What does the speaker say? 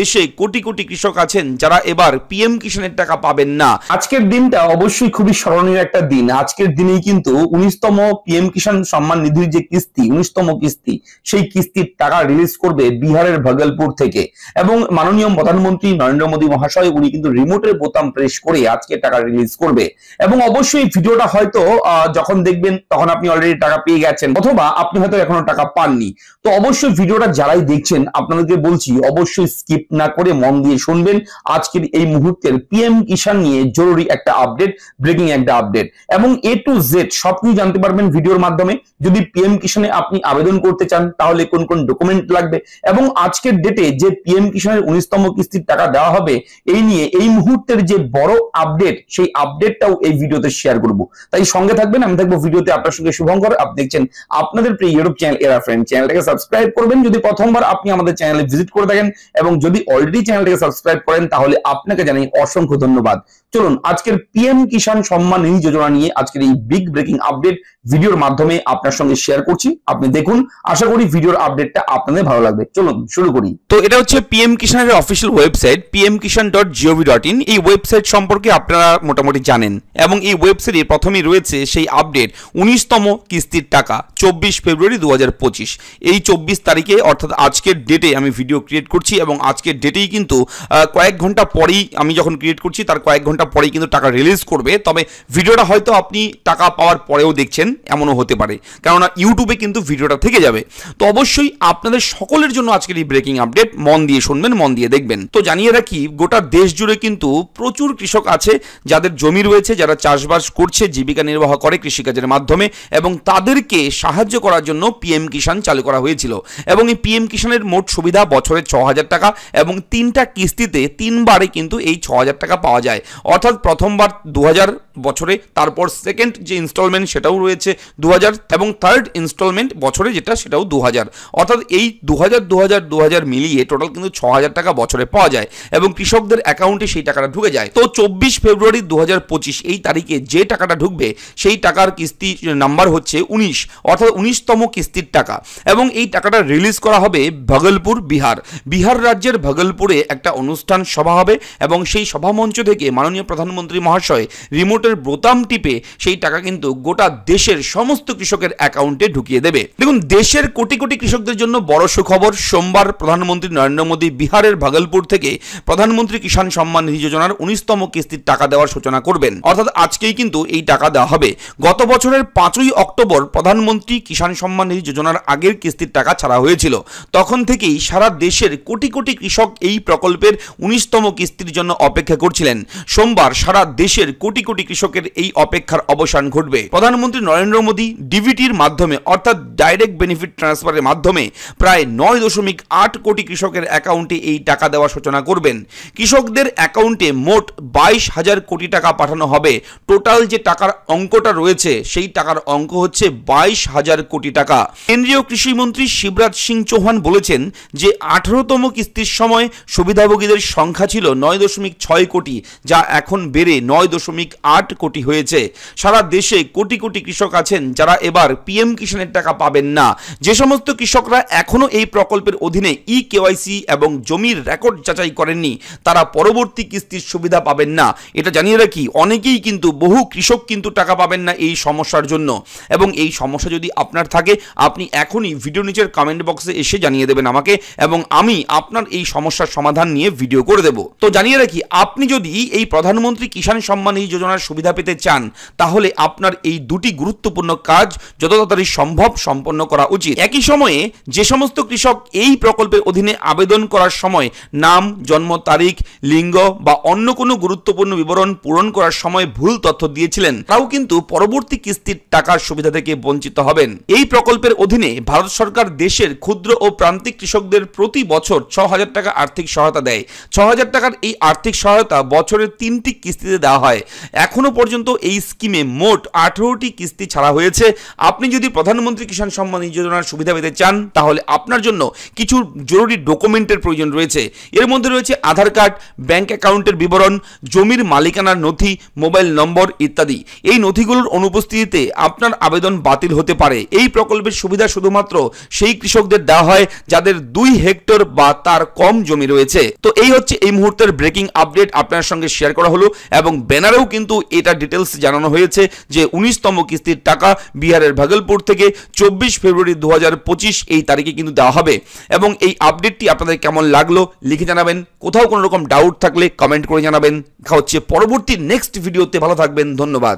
দেশে কোটি কোটি কৃষক আছেন যারা এবার পিএম কিষানের টাকা পাবেন না। আজকের দিনটা অবশ্যই খুবই স্মরণীয় একটা দিন। আজকের দিনেই কিন্তু 19তম পিএম কিষান সম্মান নিধির যে কিস্তি, 19তম কিস্তি, সেই কিস্তির টাকা রিলিজ করবে বিহারের ভাগলপুর থেকে। এবং মাননীয় প্রধানমন্ত্রী নরেন্দ্র মোদী মহাশয় উনি কিন্তু রিমোটের বোতাম প্রেস করে আজকে টাকা রিলিজ করবে। এবং অবশ্যই ভিডিওটা হয়তো যখন দেখবেন তখন আপনি অলরেডি টাকা পেয়ে গেছেন, অথবা আপনি হয়তো এখনো টাকা পাননি। তো অবশ্যই ভিডিওটা যারাই দেখছেন আপনাদেরকে বলছি অবশ্যই স্কিপ না করে মন দিয়ে শুনবেন আজকের এই মুহূর্তের পিএম কিষান নিয়ে জরুরি একটা আপডেট, ব্রেকিং একটা আপডেট, এবং A to Z সবকিছু জানতে পারবেন ভিডিওর মাধ্যমে। যদি পিএম কিষানে আপনি আবেদন করতে চান তাহলে কোন কোন ডকুমেন্ট লাগবে, এবং আজকের ডেটে যে পিএম কিষানের 19তম কিস্তির টাকা দেওয়া হবে এই নিয়ে এই মুহূর্তের যে বড় আপডেট, সেই আপডেটটাও এই ভিডিওতে শেয়ার করব। তাই সঙ্গে থাকবেন, আমি থাকবো ভিডিওতে আপনার সঙ্গে শুভঙ্কর। আপনি দেখছেন আপনাদের প্রিয় ইউটিউব চ্যানেল এরা ফ্রেন্ড। চ্যানেলটাকে সাবস্ক্রাইব করবেন যদি প্রথমবার আপনি আমাদের চ্যানেলে ভিজিট করে থাকেন, এবং যদি অলরেডি চ্যানেলটাকে সাবস্ক্রাইব করেন তাহলে আপনাকে জানাই অসংখ্য ধন্যবাদ। চলুন আজকের পিএম কিষান সম্মান নিধি যোজনা নিয়ে আজকের এই বিগ ব্রেকিং আপডেট ভিডিওর মাধ্যমে আপনার সঙ্গে শেয়ার করছি। আপনি দেখুন, আশা করি ভিডিওর আপডেটটা আপনাদের ভালো লাগবে। চলুন শুরু করি। তো এটা হচ্ছে পিএম কিষানের অফিসিয়াল ওয়েবসাইট pmkishan.gov.in। এই ওয়েবসাইট সম্পর্কে আপনারা মোটামুটি জানেন, এবং এই ওয়েবসাইটে প্রথমেই রয়েছে সেই আপডেট 19তম কিস্তির টাকা 24 ফেব্রুয়ারি 2025। এই 24 তারিখে অর্থাৎ আজকের ডেটে আমি ভিডিও ক্রিয়েট করছি, এবং আজকের ডেটেই কিন্তু কয়েক ঘন্টা পরেই, আমি যখন ক্রিয়েট করছি তার কয়েক ঘন্টা পরেই কিন্তু টাকা রিলিজ করবে। তবে ভিডিওটা হয়তো আপনি টাকা পাওয়ার পরেও দেখছেন, এমনও হতে পারে, কেননা ইউটিউবে কিন্তু ভিডিওটা থেকে যাবে। তো অবশ্যই আপনাদের সকলের জন্য আজকের এই ব্রেকিং আপডেট মন দিয়ে শুনবেন, মন দিয়ে দেখবেন। তো জানিয়ে রাখি, গোটা দেশ জুড়ে কিন্তু প্রচুর কৃষক আছে যাদের জমি রয়েছে, যারা চাষবাস করছে, জীবিকা নির্বাহ করে কৃষিকাজের মাধ্যমে, এবং তাদেরকে সাহায্য করার জন্য পিএম কিষান চালু করা হয়েছিল। এবং এই পিএম কিষানের মোট সুবিধা বছরে 6,000 টাকা, এবং 3টা কিস্তিতে 3বারে কিন্তু এই 6,000 টাকা পাওয়া যায়। অর্থাৎ প্রথমবার 2,000 বছরে, তারপর সেকেন্ড যে ইনস্টলমেন্ট সেটাও রয়েছে 2,000, এবং থার্ড ইনস্টলমেন্ট বছরে যেটা সেটাও 2,000। অর্থাৎ এই 2,000 মিলিয়ে টোটাল কিন্তু 6,000 টাকা বছরে পাওয়া যায়, এবং কৃষকদের অ্যাকাউন্টে সেই টাকাটা ঢুকে যায়। তো 24 ফেব্রুয়ারি 2025 এই তারিখে যে টাকাটা ঢুকবে সেই টাকার কিস্তি নাম্বার হচ্ছে 19, অর্থাৎ 19তম কিস্তির টাকা। এবং এই টাকাটা রিলিজ করা হবে ভাগলপুর, বিহার রাজ্যের ভাগলপুরে একটা অনুষ্ঠান সভা হবে, এবং সেই সভামঞ্চ থেকে মাননীয় প্রধানমন্ত্রী মহাশয় রিমোটের বোতাম টিপে সেই টাকা কিন্তু গোটা দেশের সমস্ত কৃষকের অ্যাকাউন্টে ঢুকিয়ে দেবে। দেখুন, দেশের কোটি কোটি কৃষকদের জন্য বড় সুখবর। সোমবার প্রধানমন্ত্রী নরেন্দ্র মোদী বিহারের ভাগলপুর থেকে প্রধানমন্ত্রী কিষান সম্মান নিধি যোজনার 19তম কিস্তির টাকা দেওয়ার সূচনা করবেন। অর্থাৎ আজকেই কিন্তু এই টাকা দেওয়া হবে। গত বছরের 5ই অক্টোবর প্রধানমন্ত্রী কিষান সম্মান নিধি যোজনার আগের কিস্তির টাকা ছাড়া হয়েছিল। তখন থেকেই সারা দেশের কোটি কোটি কৃষক এই প্রকল্পের 19তম কিস্তির জন্য অপেক্ষা করছিলেন। সোমবার সারা দেশের কোটি কোটি কৃষকের এই অপেক্ষার অবসান ঘটবে। প্রধানমন্ত্রী নরেন্দ্র মোদী ডিবিটির মাধ্যমে, অর্থাৎ ডাইরেক্ট বেনিফিট ট্রান্সফারের মাধ্যমে প্রায় 9.8 কোটি কৃষকের অ্যাকাউন্টে এই টাকা দেওয়ার সূচনা করবেন। কৃষকদের অ্যাকাউন্টে মোট 22,000 কোটি টাকা পাঠানো হবে। টোটাল যে টাকার অঙ্কটা রয়েছে সেই টাকার অঙ্ক হচ্ছে 22,000 কোটি টাকা। কেন্দ্রীয় কৃষিমন্ত্রী শিবরাজ সিং চৌহান বলেছেন যে 18তম কিস্তির সময় সুবিধাভোগীদের সংখ্যা ছিল 9.6 কোটি, যা এখন বেড়ে 9.8 কোটি হয়েছে। সারা দেশে কোটি কোটি কৃষক আছেন যারা এবার পিএম কিষানের টাকা পাবেন না। যে সমস্ত কৃষকরা এখনো এই প্রকল্পের অধীনে EKYC এবং জমির রেকর্ড যাচাই করেননি তারা পরবর্তী কিস্তির সুবিধা পাবেন না। এটা জানিয়ে রাখি, অনেকেই কিন্তু, বহু কৃষক কিন্তু টাকা পাবেন না এই সমস্যার জন্য। এবং এই সমস্যা যদি আপনার থাকে আপনি এখনই ভিডিও নিচের কমেন্ট বক্সে এসে জানিয়ে দেবেন আমাকে, এবং আমি আপনার এই সমস্যার সমাধান নিয়ে ভিডিও করে দেব। তো জানিয়ে রাখি, আপনি যদি এই প্রধানমন্ত্রী কিষান সম্মান নিধি যোজনার সুবিধা পেতে চান তাহলে আপনার এই দুটি গুরুত্বপূর্ণ কাজ যত তাড়াতাড়ি সম্ভব সম্পন্ন করা উচিত। একই সময়ে যে সমস্ত কৃষক এই প্রকল্পের অধীনে আবেদন করার সময় নাম, জন্ম তারিখ, লিঙ্গ বা অন্য কোনো গুরুত্বপূর্ণ বিবরণ পূরণ করার সময় ভুল তথ্য দিয়েছিলেন তারাও কিন্তু পরবর্তী কিস্তির টাকার সুবিধা থেকে বঞ্চিত হবেন। এই প্রকল্পের অধীনে ভারত সরকার দেশের ক্ষুদ্র ও প্রান্তিক কৃষকদের প্রতি বছর 6,000 টাকা আর্থিক সহায়তা দেয়। 6,000 টাকার এই আর্থিক সহায়তা বছরের 3 3টি কিস্তিতে দেওয়া হয়। এখনো পর্যন্ত এই স্কিমে মোট 18টি কিস্তি ছাড়া হয়েছে। আপনি যদি প্রধানমন্ত্রী কিষাণ সম্মান নিধি যোজনার সুবিধা পেতে চান তাহলে আপনার জন্য কিছু জরুরি ডকুমেন্টের প্রয়োজন রয়েছে। এর মধ্যে রয়েছে আধার কার্ড, ব্যাংক অ্যাকাউন্টের বিবরণ, জমির মালিকানার নথি, মোবাইল নম্বর ইত্যাদি। এই নথিগুলোর অনুপস্থিতিতে আপনার আবেদন বাতিল হতে পারে। এই প্রকল্পের সুবিধা শুধুমাত্র সেই কৃষকদের দেওয়া হয় যাদের 2 হেক্টর বা তার কম জমি রয়েছে। তো এই হচ্ছে এই মুহূর্তের ব্রেকিং আপডেট আপনার সঙ্গে শেয়ার করা হলো, এবং ব্যানারেও কিন্তু এটা ডিটেলস জানানো হয়েছে যে 19তম কিস্তির টাকা বিহারের ভাগলপুর থেকে 24 ফেব্রুয়ারি 2025 এই তারিখে কিন্তু দেওয়া হবে। এবং এই আপডেটটি আপনাদের কেমন লাগলো লিখে জানাবেন। কোথাও কোনো রকম ডাউট থাকলে কমেন্ট করে জানাবেন। দেখা হচ্ছে পরবর্তী নেক্সট ভিডিওতে। ভালো থাকবেন, ধন্যবাদ।